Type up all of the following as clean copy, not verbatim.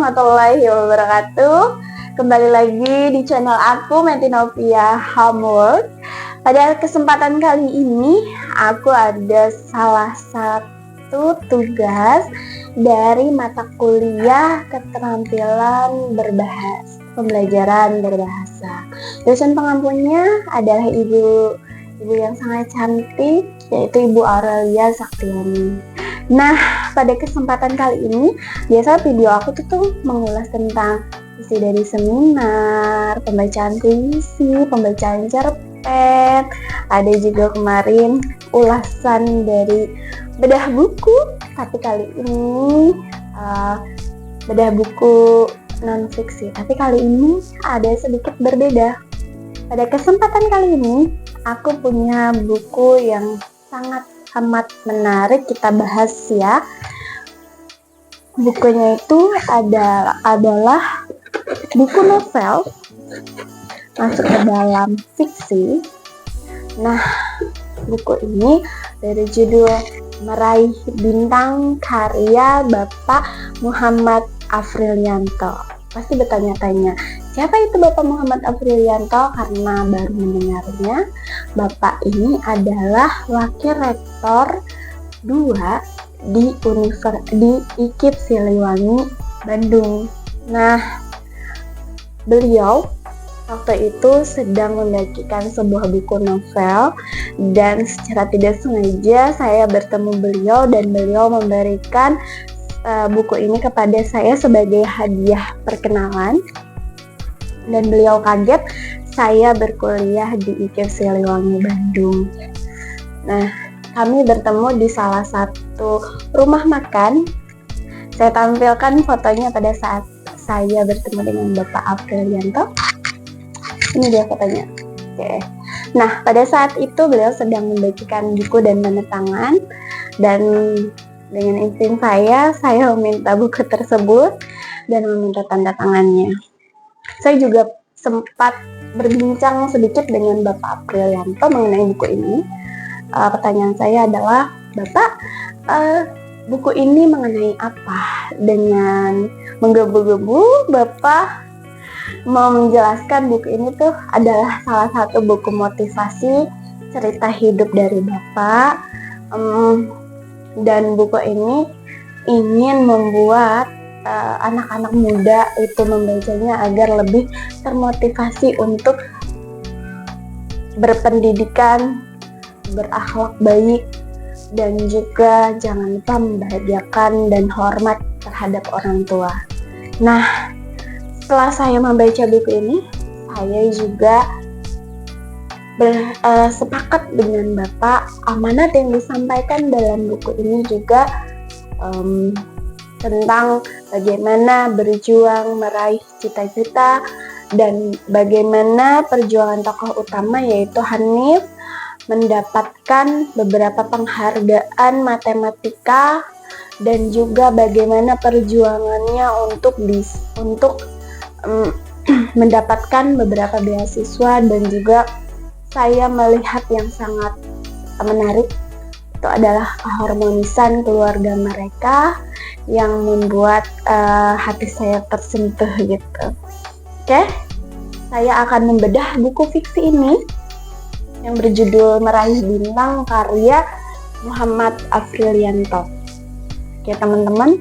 warahmatullahi wabarakatuh. Kembali lagi di channel aku, Metinovia Homework. Pada kesempatan kali ini, aku ada salah satu tugas dari mata kuliah keterampilan berbahasa, pembelajaran berbahasa. Dosen pengampunya adalah ibu yang sangat cantik, yaitu Ibu Aurelia Saktiani. Nah, pada kesempatan kali ini, biasa video aku tuh mengulas tentang isi dari seminar, pembacaan puisi, pembacaan cerpen, ada juga kemarin ulasan dari bedah buku, tapi kali ini bedah buku non-fiksi, tapi kali ini ada sedikit berbeda. Pada kesempatan kali ini, aku punya buku yang sangat amat menarik kita bahas ya. Bukunya itu adalah buku novel, masuk ke dalam fiksi. Nah, buku ini dari judul Meraih Bintang karya Bapak Muhammad Afrilianto. Pasti bertanya-tanya, siapa itu Bapak Muhammad Afrilianto? Karena baru mendengarnya. Bapak ini adalah wakil rektor 2 di IKIP Siliwangi, Bandung. Nah, beliau waktu itu sedang membagikan sebuah buku novel, dan secara tidak sengaja saya bertemu beliau dan beliau memberikan buku ini kepada saya sebagai hadiah perkenalan, dan beliau kaget saya berkuliah di IKIP Siliwangi, Bandung. Nah, kami bertemu di salah satu rumah makan. Saya tampilkan fotonya pada saat saya bertemu dengan Bapak Afrilianto. Ini dia fotonya. Oke. Nah, pada saat itu beliau sedang membagikan buku dan tanda tangan, dan dengan insting saya meminta buku tersebut dan meminta tanda tangannya. Saya juga sempat berbincang sedikit dengan Bapak Afrilianto mengenai buku ini. Pertanyaan saya adalah, Bapak, buku ini mengenai apa? Dengan menggebu-gebu, Bapak mau menjelaskan buku ini tuh adalah salah satu buku motivasi cerita hidup dari Bapak. Dan buku ini ingin membuat anak-anak muda itu membacanya agar lebih termotivasi untuk berpendidikan, berakhlak baik, dan juga jangan lupa membahagiakan dan hormat terhadap orang tua. Nah, setelah saya membaca buku ini, saya juga sepakat dengan Bapak. Amanat yang disampaikan dalam buku ini juga tentang bagaimana berjuang meraih cita-cita dan bagaimana perjuangan tokoh utama yaitu Hanif mendapatkan beberapa penghargaan matematika, dan juga bagaimana perjuangannya untuk mendapatkan beberapa beasiswa. Dan juga saya melihat yang sangat menarik itu adalah keharmonisan keluarga mereka yang membuat hati saya tersentuh gitu. Oke, saya akan membedah buku fiksi ini yang berjudul Meraih Bintang karya Muhammad Afrilianto. Oke teman-teman,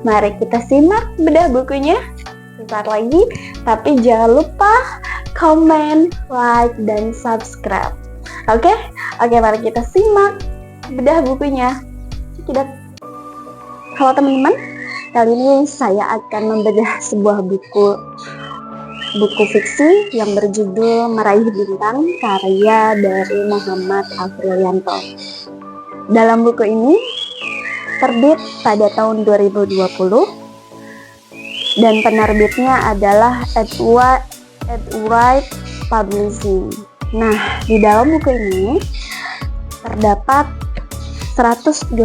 mari kita simak bedah bukunya sebentar lagi. Tapi jangan lupa komen, like, dan subscribe. Oke, mari kita simak bedah bukunya. Cekidot. Halo teman-teman, kali ini saya akan membedah sebuah buku fiksi yang berjudul Meraih Bintang karya dari Muhammad Afrilianto. Dalam buku ini terbit pada tahun 2020 dan penerbitnya adalah Edward Publishing. Nah, di dalam buku ini terdapat 184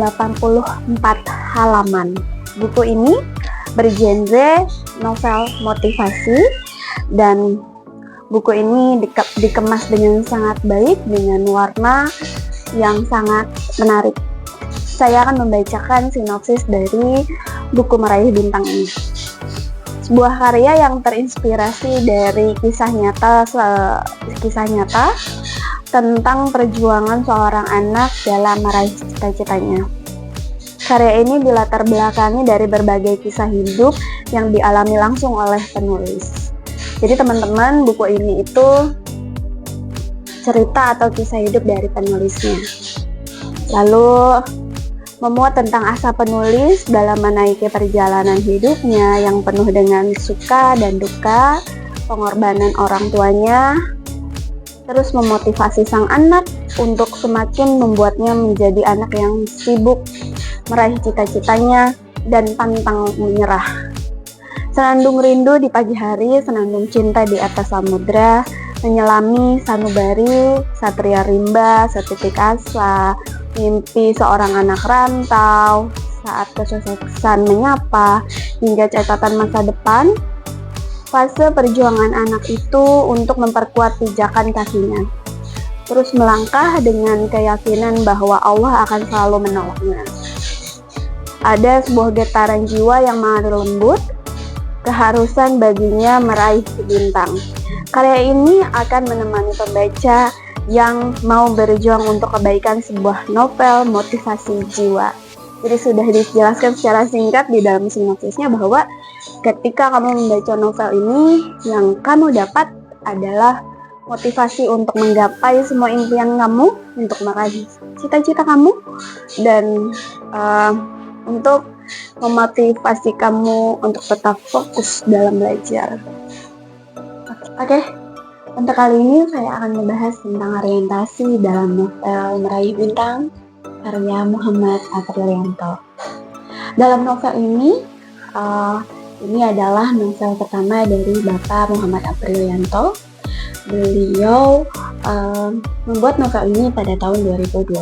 halaman. Buku ini bergenre novel motivasi, dan buku ini dikemas dengan sangat baik dengan warna yang sangat menarik. Saya akan membacakan sinopsis dari buku Meraih Bintang ini. sebuah karya yang terinspirasi dari kisah nyata tentang perjuangan seorang anak dalam meraih cita-citanya. Karya ini dilatar belakangi dari berbagai kisah hidup yang dialami langsung oleh penulis. Jadi teman-teman, buku ini itu cerita atau kisah hidup dari penulisnya. Lalu memuat tentang asa penulis dalam menaiki perjalanan hidupnya yang penuh dengan suka dan duka, pengorbanan orang tuanya, terus memotivasi sang anak untuk semakin membuatnya menjadi anak yang sibuk meraih cita-citanya dan pantang menyerah. Senandung rindu di pagi hari, senandung cinta di atas samudra, menyelami sanubari, satria rimba, setitik asa, mimpi seorang anak rantau, saat kesuksesan menyapa, hingga catatan masa depan, fase perjuangan anak itu untuk memperkuat pijakan kakinya, terus melangkah dengan keyakinan bahwa Allah akan selalu menolongnya. Ada sebuah getaran jiwa yang mengalir lembut, keharusan baginya meraih bintang. Karya ini akan menemani pembaca yang mau berjuang untuk kebaikan, sebuah novel motivasi jiwa. Jadi sudah dijelaskan secara singkat di dalam sinopsisnya bahwa ketika kamu membaca novel ini, yang kamu dapat adalah motivasi untuk menggapai semua impian kamu, untuk meraih cita-cita kamu, dan untuk memotivasi kamu untuk tetap fokus dalam belajar. Oke. Untuk kali ini saya akan membahas tentang orientasi dalam novel Meraih Bintang karya Muhammad Aprilianto. Dalam novel ini adalah novel pertama dari Bapak Muhammad Aprilianto. Beliau membuat novel ini pada tahun 2020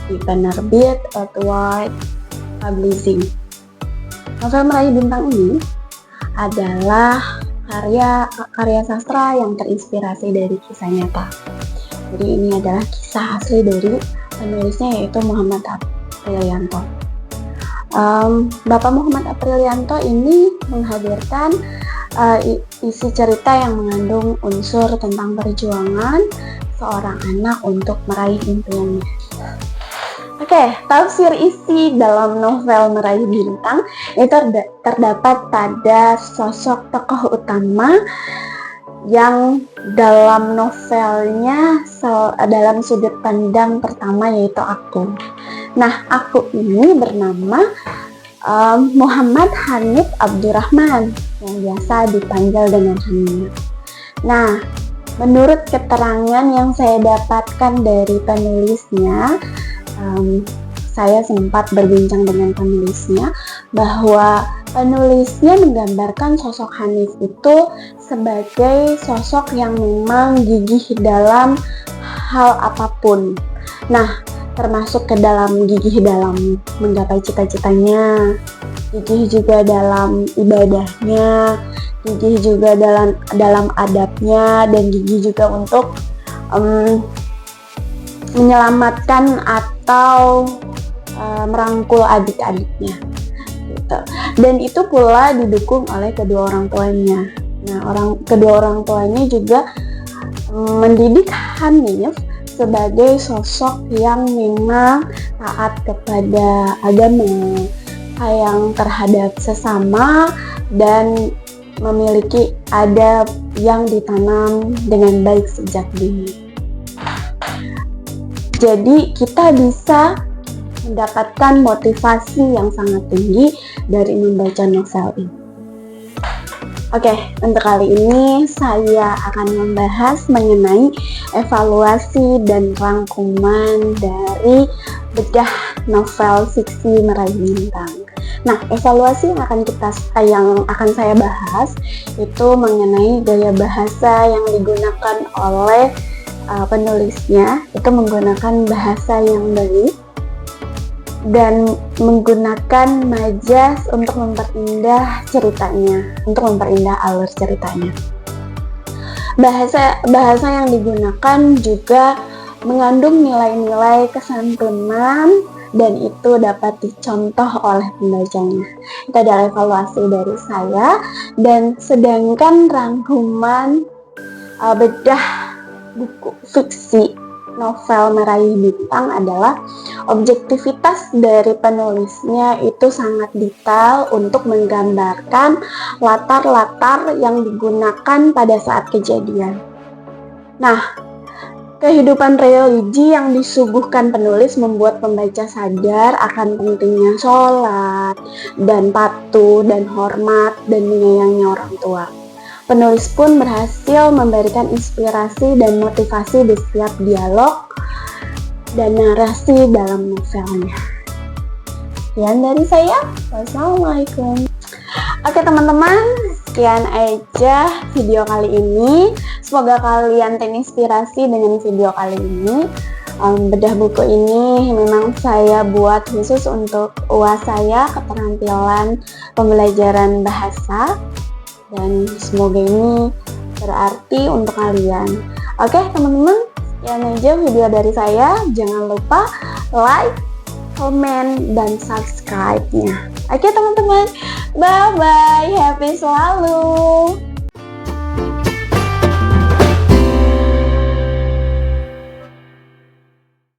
di penerbit Outward Publishing. Novel Meraih Bintang ini adalah karya sastra yang terinspirasi dari kisah nyata. Jadi ini adalah kisah asli dari penulisnya, yaitu Muhammad Aprilianto. Bapak Muhammad Aprilianto ini menghadirkan isi cerita yang mengandung unsur tentang perjuangan seorang anak untuk meraih impiannya. Oke, tafsir isi dalam novel Meraih Bintang itu terdapat pada sosok tokoh utama yang dalam novelnya dalam sudut pandang pertama, yaitu aku. Nah, aku ini bernama Muhammad Hanif Abdurrahman yang biasa dipanggil dengan Hanif. Nah, menurut keterangan yang saya dapatkan dari penulisnya, saya sempat berbincang dengan penulisnya bahwa penulisnya menggambarkan sosok Hanif itu sebagai sosok yang memang gigih dalam hal apapun. Nah, termasuk ke dalam gigih dalam menggapai cita-citanya, gigih juga dalam ibadahnya, gigih juga dalam adabnya, dan gigih juga untuk menyelamatkan atau merangkul adik-adiknya gitu. Dan itu pula didukung oleh kedua orang tuanya. Nah, kedua orang tuanya juga mendidik Hanif sebagai sosok yang memang taat kepada agama, sayang terhadap sesama, dan memiliki adab yang ditanam dengan baik sejak dini. Jadi kita bisa mendapatkan motivasi yang sangat tinggi dari membaca novel ini. Oke, untuk kali ini saya akan membahas mengenai evaluasi dan rangkuman dari bedah novel fiksi Meraih Bintang. Nah, evaluasi yang akan saya bahas itu mengenai gaya bahasa yang digunakan oleh penulisnya. Itu menggunakan bahasa yang baik dan menggunakan majas untuk memperindah ceritanya, untuk memperindah alur ceritanya. Bahasa yang digunakan juga mengandung nilai-nilai kesantunan dan itu dapat dicontoh oleh pembacanya. Itu adalah evaluasi dari saya. Dan sedangkan rangkuman bedah buku fiksi novel Meraih Bintang adalah objektivitas dari penulisnya itu sangat detail untuk menggambarkan latar-latar yang digunakan pada saat kejadian. Nah, kehidupan religi yang disuguhkan penulis membuat pembaca sadar akan pentingnya sholat, dan patuh, dan hormat, dan menyayangi orang tua. Penulis pun berhasil memberikan inspirasi dan motivasi di setiap dialog dan narasi dalam novelnya. Sekian dari saya. Wassalamualaikum. Oke teman-teman, sekian aja video kali ini. Semoga kalian terinspirasi dengan video kali ini. Bedah buku ini memang saya buat khusus untuk UAS saya, keterampilan pembelajaran bahasa. Dan semoga ini berarti untuk kalian. Oke teman-teman, sekian aja video dari saya. Jangan lupa like, komen, dan subscribe-nya. Oke teman-teman, bye-bye, happy selalu.